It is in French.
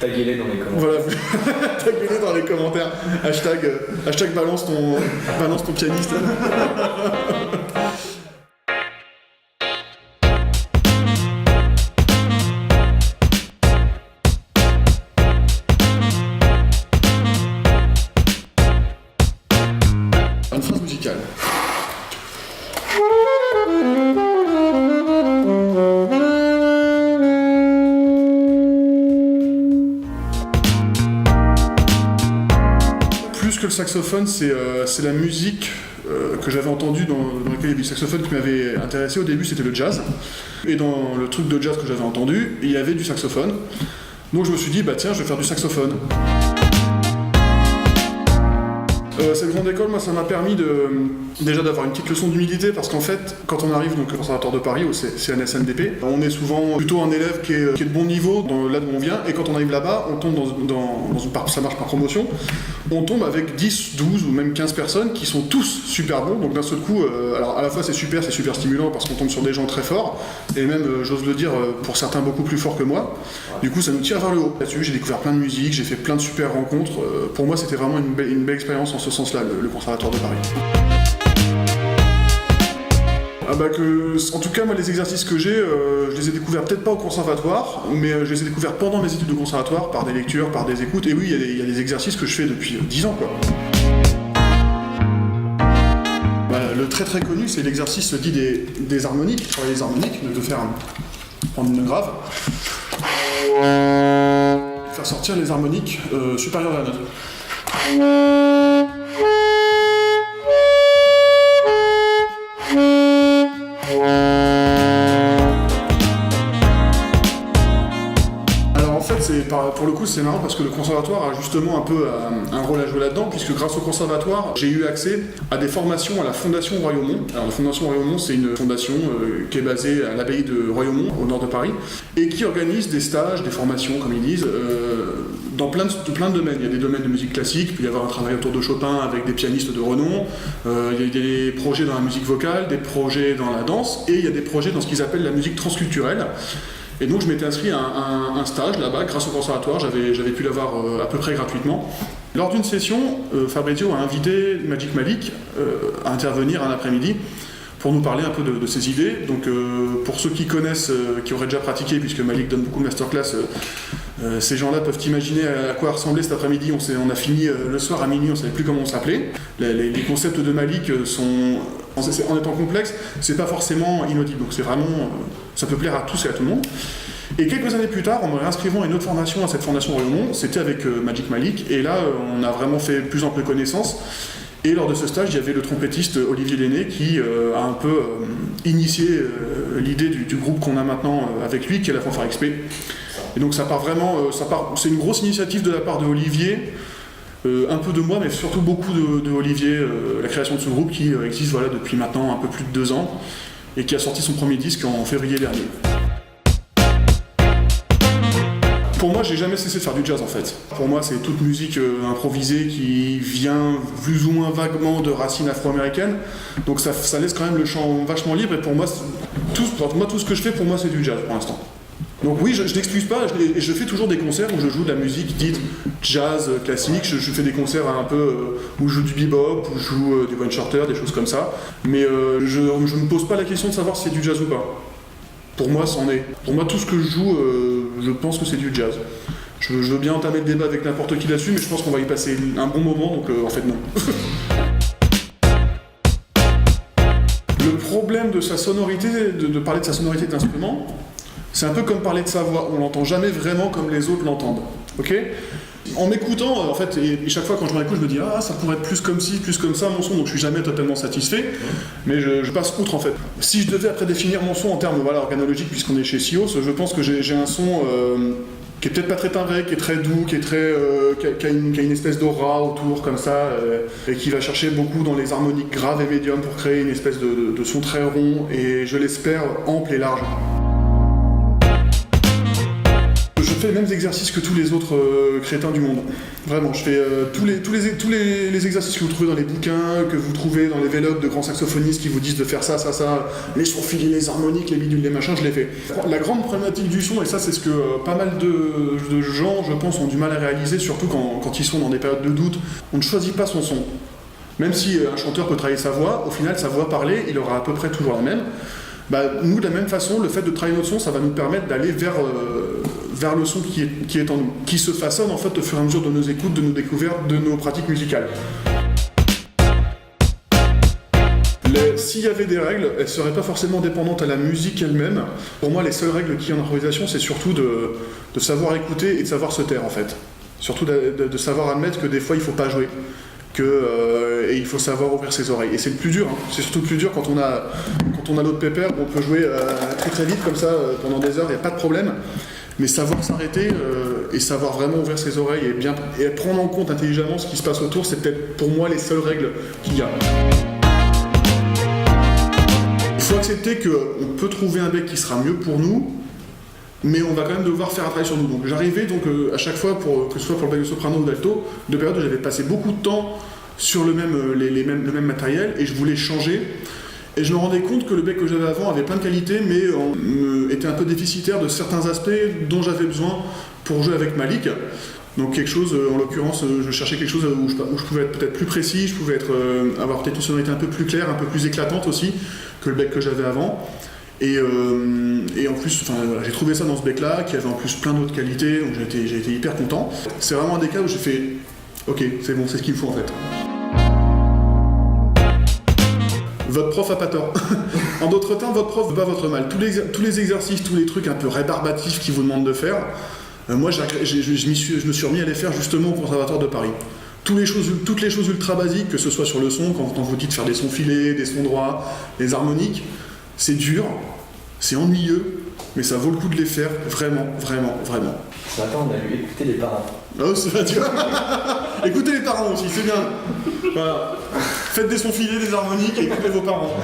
Taguez-les dans les commentaires. Voilà, taguez-les dans les commentaires. Hashtag balance ton pianiste. Une phrase musicale. Plus que le saxophone, c'est la musique que j'avais entendue dans laquelle il y avait du saxophone qui m'avait intéressé. Au début, c'était le jazz. Et dans le truc de jazz que j'avais entendu, il y avait du saxophone. Donc je me suis dit, bah tiens, je vais faire du saxophone. Cette grande école, moi, ça m'a permis déjà d'avoir une petite leçon d'humilité, parce qu'en fait, quand on arrive donc, au Conservatoire de Paris, au CNSMDP, on est souvent plutôt un élève qui est de bon niveau, là d'où on vient, et quand on arrive là-bas, on tombe ça marche par promotion, on tombe avec 10, 12 ou même 15 personnes qui sont tous super bons, donc d'un seul coup, alors à la fois c'est super stimulant, parce qu'on tombe sur des gens très forts, et même, j'ose le dire, pour certains beaucoup plus forts que moi, du coup ça nous tire vers le haut. Là-dessus, j'ai découvert plein de musique, j'ai fait plein de super rencontres, pour moi c'était vraiment une belle expérience en ce sens-là, le Conservatoire de Paris. En tout cas, moi, les exercices que j'ai, je les ai découverts peut-être pas au conservatoire, mais je les ai découverts pendant mes études de conservatoire, par des lectures, par des écoutes, et oui, il y a des exercices que je fais depuis 10 ans, quoi. Le très très connu, c'est l'exercice dit des harmoniques, travailler les harmoniques, de prendre une grave, faire sortir les harmoniques supérieures à la note. Pour le coup, c'est marrant parce que le conservatoire a justement un peu un rôle à jouer là-dedans, puisque grâce au conservatoire, j'ai eu accès à des formations à la Fondation Royaumont. Alors la Fondation Royaumont, c'est une fondation qui est basée à l'abbaye de Royaumont, au nord de Paris, et qui organise des stages, des formations, comme ils disent, dans plein de domaines. Il y a des domaines de musique classique, il peut y avoir un travail autour de Chopin avec des pianistes de renom, il y a des projets dans la musique vocale, des projets dans la danse, et il y a des projets dans ce qu'ils appellent la musique transculturelle. Et donc je m'étais inscrit à un stage là-bas, grâce au conservatoire, j'avais pu l'avoir à peu près gratuitement. Lors d'une session, Fabrizio a invité Magic Malik à intervenir un après-midi pour nous parler un peu de ses idées. Donc pour ceux qui connaissent, qui auraient déjà pratiqué, puisque Malik donne beaucoup de masterclass, ces gens-là peuvent imaginer à quoi ressemblait cet après-midi. On a fini le soir à minuit, on ne savait plus comment on s'appelait. Les concepts de Malik sont, en étant complexes, c'est pas forcément inaudible. Donc c'est vraiment, ça peut plaire à tous et à tout le monde. Et quelques années plus tard, en me réinscrivant à une autre formation, à cette fondation Royaumont, c'était avec Magic Malik, et là on a vraiment fait plus ample connaissance. Et lors de ce stage, il y avait le trompettiste Olivier Lenné qui a un peu initié l'idée du groupe qu'on a maintenant avec lui, qui est la Fanfare XP. Et donc ça part vraiment, c'est une grosse initiative de la part de Olivier, un peu de moi, mais surtout beaucoup de Olivier, la création de ce groupe qui existe depuis maintenant un peu plus de 2 ans, et qui a sorti son premier disque en février dernier. Pour moi, j'ai jamais cessé de faire du jazz en fait. Pour moi, c'est toute musique improvisée qui vient plus ou moins vaguement de racines afro-américaines. Donc ça laisse quand même le champ vachement libre. Et pour moi, tout ce que je fais, pour moi, c'est du jazz pour l'instant. Donc oui, je n'excuse pas, et je fais toujours des concerts où je joue de la musique dite jazz classique. Je fais des concerts un peu où je joue du bebop, où je joue du Wayne Shorter, des choses comme ça. Mais je ne me pose pas la question de savoir si c'est du jazz ou pas. Pour moi, c'en est. Pour moi, tout ce que je joue, je pense que c'est du jazz. Je veux bien entamer le débat avec n'importe qui là-dessus, mais je pense qu'on va y passer un bon moment, donc en fait non. Le problème de sa sonorité, de parler de sa sonorité d'instrument, c'est un peu comme parler de sa voix. On l'entend jamais vraiment comme les autres l'entendent. Ok ? En m'écoutant, en fait, et chaque fois quand je m'écoute, je me dis ah ça pourrait être plus comme ci, plus comme ça mon son, donc je suis jamais totalement satisfait, mais je passe outre en fait. Si je devais après définir mon son en termes organologiques, puisqu'on est chez Sios, je pense que j'ai un son qui est peut-être pas très timbré, qui est très doux, qui a une espèce d'aura autour comme ça, et qui va chercher beaucoup dans les harmoniques graves et médiums pour créer une espèce de son très rond et je l'espère ample et large. fais les mêmes exercices que tous les autres crétins du monde. Vraiment, je fais tous les exercices que vous trouvez dans les bouquins, que vous trouvez dans les vlogs de grands saxophonistes qui vous disent de faire ça, les sourcils, les harmoniques, les bidules, les machins, je les fais. La grande problématique du son, et ça c'est ce que pas mal de gens, je pense, ont du mal à réaliser, surtout quand ils sont dans des périodes de doute, on ne choisit pas son son. Même si un chanteur peut travailler sa voix, au final sa voix parlée, il aura à peu près toujours la même. Nous, de la même façon, le fait de travailler notre son, ça va nous permettre d'aller vers le son qui est en nous, qui se façonne en fait au fur et à mesure de nos écoutes, de nos découvertes, de nos pratiques musicales. S'il y avait des règles, elles ne seraient pas forcément dépendantes à la musique elle-même. Pour moi, les seules règles qu'il y a en improvisation, c'est surtout de savoir écouter et de savoir se taire en fait. Surtout de savoir admettre que des fois, il ne faut pas jouer. Et il faut savoir ouvrir ses oreilles. Et c'est le plus dur, hein. C'est surtout le plus dur quand on a l'autre pépère, on peut jouer très très vite comme ça pendant des heures, il n'y a pas de problème. Mais savoir s'arrêter et savoir vraiment ouvrir ses oreilles et prendre en compte intelligemment ce qui se passe autour, c'est peut-être pour moi les seules règles qu'il y a. Il faut accepter qu'on peut trouver un bec qui sera mieux pour nous, mais on va quand même devoir faire un travail sur nous. Donc j'arrivais à chaque fois, que ce soit pour le bec de soprano ou d'alto, de période où j'avais passé beaucoup de temps sur le même matériel et je voulais changer. Et je me rendais compte que le bec que j'avais avant avait plein de qualités, mais était un peu déficitaire de certains aspects dont j'avais besoin pour jouer avec ma lick. Donc quelque chose, en l'occurrence, je cherchais quelque chose où je pouvais être peut-être plus précis, je pouvais avoir peut-être une sonorité un peu plus claire, un peu plus éclatante aussi que le bec que j'avais avant. Et en plus, j'ai trouvé ça dans ce bec-là, qui avait en plus plein d'autres qualités, donc j'ai été hyper content. C'est vraiment un des cas où j'ai fait « Ok, c'est bon, c'est ce qu'il me faut en fait ». Votre prof a pas tort. En d'autres temps, votre prof veut pas votre mal. Tous les exercices, tous les trucs un peu rébarbatifs qu'il vous demande de faire, moi je me suis remis à les faire justement au Conservatoire de Paris. Toutes les choses ultra basiques, que ce soit sur le son, quand on vous dit de faire des sons filés, des sons droits, des harmoniques, c'est dur, c'est ennuyeux, mais ça vaut le coup de les faire, vraiment, vraiment, vraiment. Ce matin, on a lu écouter les parents. Oh, c'est pas dur. Écoutez les parents aussi, c'est bien. Voilà. Faites des sons filés, des harmoniques, et écoutez vos parents.